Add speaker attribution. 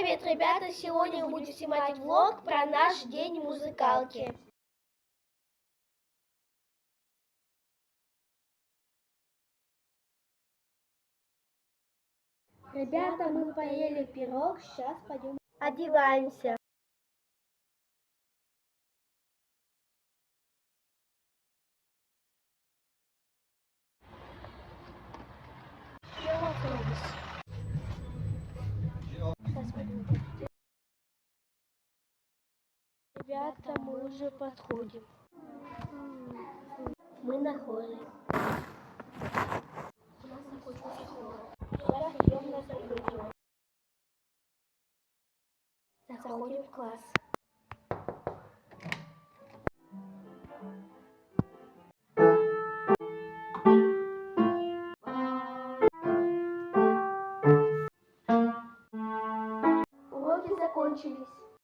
Speaker 1: Привет, ребята! Сегодня мы будем снимать влог про наш день музыкалки. Ребята, мы поели пирог, сейчас пойдем одеваемся. Ребята, мы уже подходим. Мы на холле. У нас закончился холл. Сейчас идем на закрытие. Заходим в класс. Уроки закончились.